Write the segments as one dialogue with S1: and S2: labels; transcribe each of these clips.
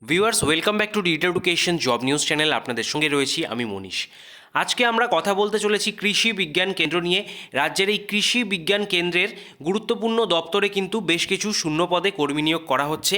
S1: Viewers welcome back to digital education job news channel. আপনাদের সঙ্গে রয়েছি আমি মনীষ। আজকে আমরা কথা বলতে চলেছি কৃষি বিজ্ঞান কেন্দ্র নিয়ে। রাজ্যের এই কৃষি বিজ্ঞান কেন্দ্রের গুরুত্বপূর্ণ দপ্তরে কিন্তু বেশ কিছু শূন্য পদে কর্মী নিয়োগ করা হচ্ছে।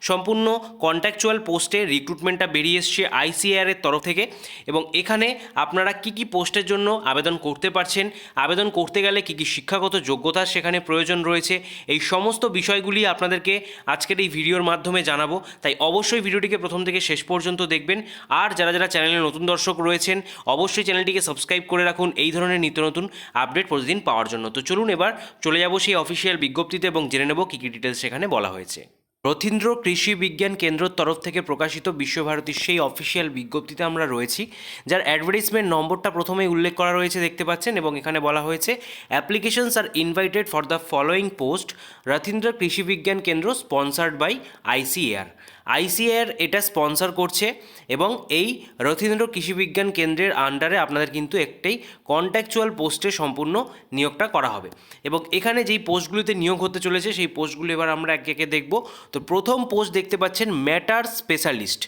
S1: সম্পূর্ণ কন্ট্রাকচুয়াল পোস্টে রিক্রুটমেন্টটা বেরিয়ে এসছে আইসিএআর এর তরফ থেকে, এবং এখানে আপনারা কি কি পোস্টের জন্য আবেদন করতে পারছেন, আবেদন করতে গেলে কি কি শিক্ষাগত যোগ্যতা সেখানে প্রয়োজন রয়েছে, এই সমস্ত বিষয়গুলি আপনাদেরকে আজকের এই ভিডিওর মাধ্যমে জানাবো। তাই অবশ্যই ভিডিওটিকে প্রথম থেকে শেষ পর্যন্ত দেখবেন। আর যারা যারা চ্যানেলে নতুন দর্শক রয়েছেন অবশ্যই চ্যানেলটিকে সাবস্ক্রাইব করে রাখুন এই ধরনের নিত্য নতুন আপডেট প্রতিদিন পাওয়ার জন্য। তো চলুন এবার চলে যাব সেই অফিসিয়াল বিজ্ঞপ্তিতে এবং জেনে নেব কী কী ডিটেলস সেখানে বলা হয়েছে। রথীন্দ্র কৃষি বিজ্ঞান কেন্দ্রর তরফ থেকে প্রকাশিত বিশ্বভারতীর সেই অফিসিয়াল বিজ্ঞপ্তিতে আমরা রয়েছি, যার অ্যাডভার্টাইজমেন্ট নম্বরটা প্রথমেই উল্লেখ করা রয়েছে দেখতে পাচ্ছেন, এবং এখানে বলা হয়েছে applications are invited for the following post, Rathindra Krishi Vigyan Kendra sponsored by ICAR. ICAR এটা স্পন্সর করছে, এবং এই রথীন্দ্র কৃষি বিজ্ঞান কেন্দ্রের আন্ডারে আপনাদের কিন্তু একটাই কন্ট্রাকচুয়াল পোস্টে সম্পূর্ণ নিয়োগটা করা হবে। এবং এখানে যেই পোস্টগুলিতে নিয়োগ হতে চলেছে সেই পোস্টগুলো এবার আমরা একে একে দেখব। তো প্রথম পোস্ট দেখতে পাচ্ছেন ম্যাটার স্পেশালিস্ট।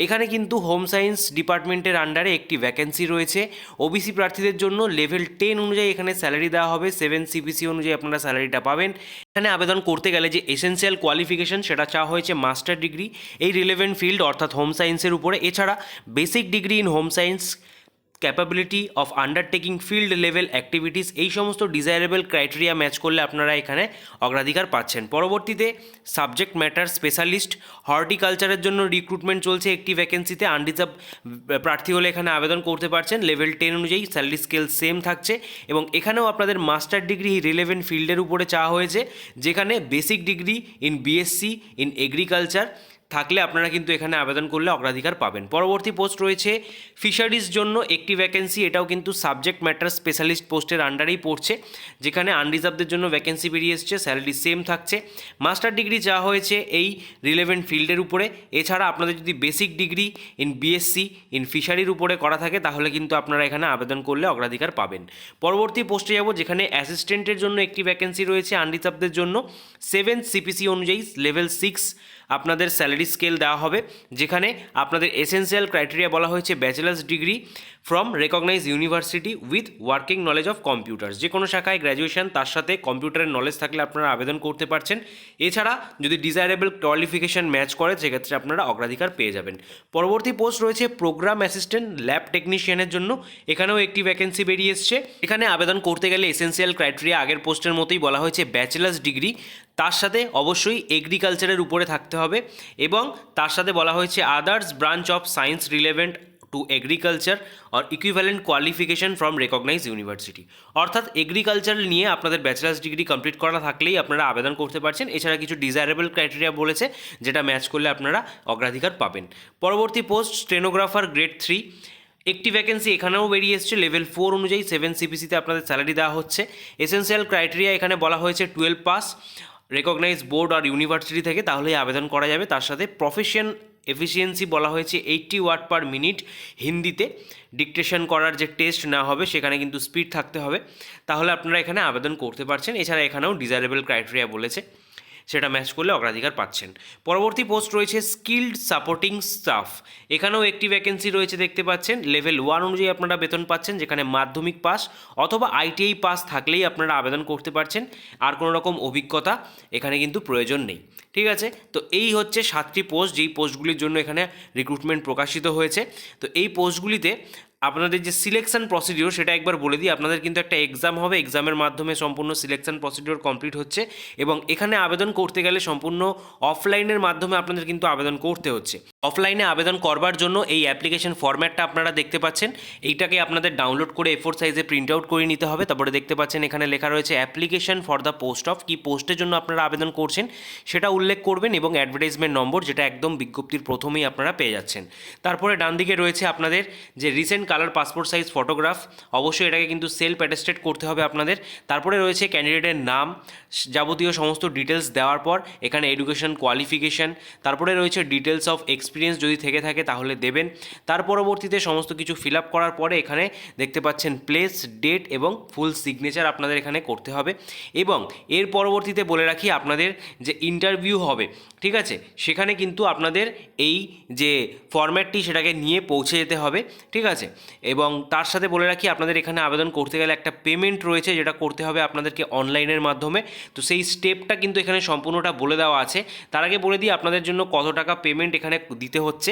S1: এখানে কিন্তু হোম সায়েন্স ডিপার্টমেন্টের আন্ডারে একটি ভ্যাকেন্সি রয়েছে। ওবিসি প্রার্থীদের জন্য লেভেল 10 অনুযায়ী এখানে স্যালারি দেওয়া হবে, 7 সিপিসি অনুযায়ী আপনারা স্যালারিটা পাবেন। এখানে আবেদন করতে গেলে যে এসেনশিয়াল কোয়ালিফিকেশন সেটা চাওয়া হয়েছে মাস্টার ডিগ্রি এই রিলেভেন্ট ফিল্ড অর্থাৎ হোম সায়েন্সের উপরে, এছাড়া basic degree in home science, capability of undertaking field level activities, এই সমস্ত ডিজায়ারেবল ক্রাইটেরিয়া ম্যাচ করলে আপনারা এখানে অগ্রাধিকার পাচ্ছেন। পরবর্তীতে সাবজেক্ট ম্যাটার স্পেশালিস্ট হর্টিকালচারের জন্য রিক্রুটমেন্ট চলছে একটি ভ্যাকেন্সিতে। আনরিজার্ভ প্রার্থী হলে এখানে আবেদন করতে পারছেন। লেভেল 10 অনুযায়ী স্যালারি স্কেল সেম থাকছে, এবং এখানেও আপনাদের মাস্টার ডিগ্রি রিলেভেন্ট ফিল্ডের উপরে চাওয়া হয়েছে, যেখানে basic degree in BSc in agriculture থাকলে আপনারা কিন্তু এখানে আবেদন করলে অগ্রাধিকার পাবেন। পরবর্তী পোস্ট রয়েছে ফিশারিজ জন্য একটি ভ্যাকেন্সি, এটাও কিন্তু সাবজেক্ট ম্যাটার স্পেশালিস্ট পোস্টের আন্ডারেই পড়ছে, যেখানে আনরিজার্ভদের জন্য ভ্যাকেন্সি বেরিয়ে এসছে, স্যালারি সেম থাকছে। মাস্টার ডিগ্রি চাওয়া হয়েছে এই রিলেভেন্ট ফিল্ডের উপরে। এছাড়া আপনাদের যদি basic degree in BSc in ফিশারির উপরে করা থাকে তাহলে কিন্তু আপনারা এখানে আবেদন করলে অগ্রাধিকার পাবেন। পরবর্তী পোস্টে যাব, যেখানে অ্যাসিস্ট্যান্টের জন্য একটি ভ্যাকেন্সি রয়েছে আনরিজার্ভদের জন্য। 7 সিপিসি অনুযায়ী লেভেল 6 আপনাদের স্যালারি স্কেল দেওয়া হবে, যেখানে আপনাদের এসেনশিয়াল ক্রাইটেরিয়া বলা হয়েছে bachelor's degree from recognise university with working knowledge of computers. যে কোনো শাখায় গ্র্যাজুয়েশন তার সাথে কম্পিউটারের নলেজ থাকলে আপনারা আবেদন করতে পারছেন। এছাড়া যদি ডিজায়ারেবল কোয়ালিফিকেশন ম্যাচ করে সেক্ষেত্রে আপনারা অগ্রাধিকার পেয়ে যাবেন। পরবর্তী পোস্ট রয়েছে প্রোগ্রাম অ্যাসিস্ট্যান্ট ল্যাব টেকনিশিয়ানের জন্য। এখানেও একটি ভ্যাকেন্সি বেরিয়ে এসছে। এখানে আবেদন করতে গেলে এসেনশিয়াল ক্রাইটেরিয়া আগের পোস্টের মতোই বলা হয়েছে ব্যাচেলার্স ডিগ্রি, তার সাথে অবশ্যই এগ্রিকালচারের উপরে থাকতে হবে, এবং তার সাথে বলা হয়েছে others branch of science relevant to agriculture or equivalent qualification from recognise university. অর্থাৎ এগ্রিকালচার নিয়ে আপনাদের ব্যাচেলার্স ডিগ্রি কমপ্লিট করা থাকলেই আপনারা আবেদন করতে পারছেন। এছাড়া কিছু ডিজায়ারেবল ক্রাইটেরিয়া বলেছে, যেটা ম্যাচ করলে আপনারা অগ্রাধিকার পাবেন। পরবর্তী পোস্ট স্টেনোগ্রাফার গ্রেড 3 একটি ভ্যাকেন্সি এখানেও বেরিয়ে এসছে। লেভেল 4 অনুযায়ী 7 সিপিসিতে আপনাদের স্যালারি দেওয়া হচ্ছে। এসেনশিয়াল ক্রাইটেরিয়া এখানে বলা হয়েছে 12 পাস রেকগনাইজ বোর্ড আর ইউনিভার্সিটি থেকে, তাহলেই আবেদন করা যাবে। তার সাথে প্রফেশন এফিসিয়েন্সি বলা হয়েছে 80 ওয়ার্ড পার মিনিট হিন্দিতে। ডিকটেশন করার যে টেস্ট নেওয়া হবে সেখানে কিন্তু স্পিড থাকতে হবে, তাহলে আপনারা এখানে আবেদন করতে পারছেন। এছাড়া এখানেও ডিজায়ারেবল ক্রাইটেরিয়া বলেছে, সেটা ম্যাচ করলে অগ্রাধিকার পাচ্ছেন। পরবর্তী পোস্ট রয়েছে স্কিল্ড সাপোর্টিং স্টাফ। এখানেও একটি ভ্যাকেন্সি রয়েছে দেখতে পাচ্ছেন। লেভেল 1 অনুযায়ী আপনারা বেতন পাচ্ছেন, যেখানে মাধ্যমিক পাস অথবা আইটিআই পাস থাকলেই আপনারা আবেদন করতে পারছেন। আর কোনো রকম অভিজ্ঞতা এখানে কিন্তু প্রয়োজন নেই। ঠিক আছে, তো এই হচ্ছে 7টি পোস্ট, যেই পোস্টগুলির জন্য এখানে রিক্রুটমেন্ট প্রকাশিত হয়েছে। তো এই পোস্টগুলিতে আপনাদের যে সিলেকশন প্রসিডিওর সেটা একবার বলে দিই। আপনাদের কিন্তু একটা এক্সাম হবে, এক্সামের মাধ্যমে সম্পূর্ণ সিলেকশন প্রসিডিওর কমপ্লিট হচ্ছে, এবং এখানে আবেদন করতে গেলে সম্পূর্ণ অফলাইনের মাধ্যমে আপনাদের কিন্তু আবেদন করতে হচ্ছে। অফলাইনে আবেদন করবার জন্য এই অ্যাপ্লিকেশন ফরম্যাটটা আপনারা দেখতে পাচ্ছেন, এইটাকে আপনাদের ডাউনলোড করে A4 সাইজে প্রিন্ট আউট করে নিতে হবে। তারপরে দেখতে পাচ্ছেন এখানে লেখা রয়েছে application for the post of, কি পোস্টের জন্য আপনারা আবেদন করছেন সেটা উল্লেখ করবেন, এবং অ্যাডভার্টাইজমেন্ট নম্বর, যেটা একদম বিজ্ঞপ্তির প্রথমেই আপনারা পেয়ে যাচ্ছেন। তারপরে ডান দিকে রয়েছে আপনাদের যে recent colour passport size photograph, অবশ্যই এটাকে কিন্তু সেলফ অ্যাটেস্টেড করতে হবে আপনাদের। তারপরে রয়েছে ক্যান্ডিডেটের নাম, যাবতীয় সমস্ত ডিটেলস দেওয়ার পর এখানে এডুকেশন কোয়ালিফিকেশান, তারপরে রয়েছে ডিটেলস অফ এক্সপিরিয়েন্স এক্সপিরিয়েন্স যদি থেকে থাকে তাহলে দেবেন। তার পরবর্তীতে সমস্ত কিছু ফিল আপ করার পরে এখানে দেখতে পাচ্ছেন প্লেস, ডেট এবং ফুল সিগনেচার আপনাদের এখানে করতে হবে। এবং এর পরবর্তীতে বলে রাখি, আপনাদের যে ইন্টারভিউ হবে, ঠিক আছে, সেখানে কিন্তু আপনাদের এই যে ফরম্যাটটি সেটাকে নিয়ে পৌঁছে যেতে হবে, ঠিক আছে। এবং তার সাথে বলে রাখি, আপনাদের এখানে আবেদন করতে গেলে একটা পেমেন্ট রয়েছে যেটা করতে হবে আপনাদেরকে অনলাইনের মাধ্যমে। তো সেই স্টেপটা কিন্তু এখানে সম্পূর্ণটা বলে দেওয়া আছে। তার আগে বলে দিই আপনাদের জন্য কত টাকা পেমেন্ট এখানে দিতে হচ্ছে।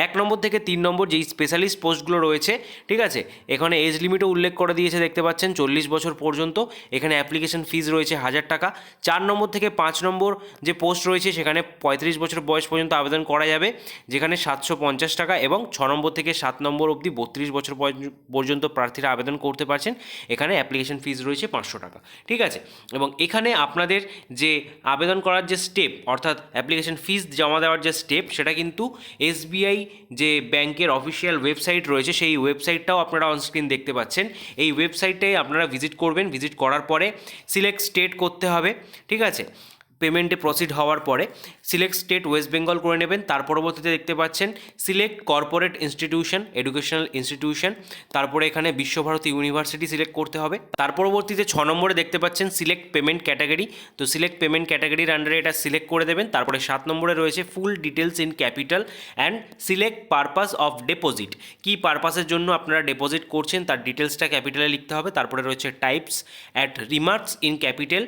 S1: 1 নম্বর থেকে 3 নম্বর যেই স্পেশালিস্ট পোস্টগুলো রয়েছে, ঠিক আছে, এখানে এজ লিমিটও উল্লেখ করে দিয়েছে, দেখতে পাচ্ছেন 40 বছর পর্যন্ত। এখানে অ্যাপ্লিকেশন ফিজ রয়েছে 1000 টাকা। 4 নম্বর থেকে 5 নম্বর যে পোস্ট রয়েছে সেখানে 35 বছর বয়স পর্যন্ত আবেদন করা যাবে, যেখানে 750 টাকা। এবং 6 নম্বর থেকে 7 নম্বর অবধি 32 বছর পর্যন্ত প্রার্থীরা আবেদন করতে পারছেন, এখানে অ্যাপ্লিকেশন ফিজ রয়েছে 500 টাকা, ঠিক আছে। এবং এখানে আপনাদের যে আবেদন করার যে স্টেপ, অর্থাৎ অ্যাপ্লিকেশন ফিজ জমা দেওয়ার যে স্টেপ, সেটা কিন্তু এসবিআই যে ব্যাংকের অফিসিয়াল ওয়েবসাইট রয়েছে সেই ওয়েবসাইটটাও আপনারা অনস্ক্রিন দেখতে পাচ্ছেন। এই ওয়েবসাইটটাই আপনারা ভিজিট করবেন। ভিজিট করার পরে সিলেক্ট স্টেট করতে হবে, ঠিক আছে। পেমেন্টে প্রসিড হওয়ার পরে সিলেক্ট স্টেট ওয়েস্ট বেঙ্গল করে নেবেন। তার পরবর্তীতে দেখতে পাচ্ছেন select corporate institution, educational institution, তারপরে এখানে বিশ্বভারতী ইউনিভার্সিটি সিলেক্ট করতে হবে। তার পরবর্তীতে 6 নম্বরে দেখতে পাচ্ছেন সিলেক্ট পেমেন্ট ক্যাটাগরি। তো সিলেক্ট পেমেন্ট ক্যাটাগরির আন্ডারে এটা সিলেক্ট করে দেবেন। তারপরে 7 নম্বরে রয়েছে full details in capital and select purpose of deposit. কী পারপাসের জন্য আপনারা ডিপোজিট করছেন তার ডিটেলসটা ক্যাপিটালে লিখতে হবে। তারপরে রয়েছে types at remarks in capital,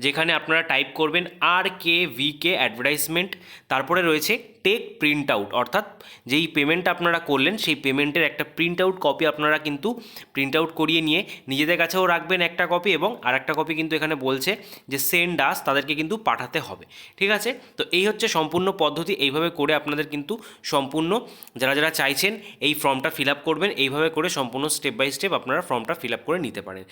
S1: যেখানে আপনারা টাইপ করবেন RKVK অ্যাডভার্টাইজমেন্ট। তারপরে রয়েছে টেক প্রিন্ট আউট, অর্থাৎ যেই পেমেন্টটা আপনারা করলেন সেই পেমেন্টের একটা প্রিন্ট আউট কপি আপনারা কিন্তু প্রিন্ট আউট করিয়ে নিয়ে নিজেদের কাছেও রাখবেন একটা কপি, এবং আরেকটা কপি কিন্তু এখানে বলছে যে সেন্ড আস, তাদেরকে কিন্তু পাঠাতে হবে, ঠিক আছে। তো এই হচ্ছে সম্পূর্ণ পদ্ধতি। এইভাবে করে আপনাদের কিন্তু সম্পূর্ণ যারা যারা চাইছেন এই ফর্মটা ফিল আপ করবেন, এইভাবে করে সম্পূর্ণ স্টেপ বাই স্টেপ আপনারা ফর্মটা ফিল আপ করে নিতে পারেন।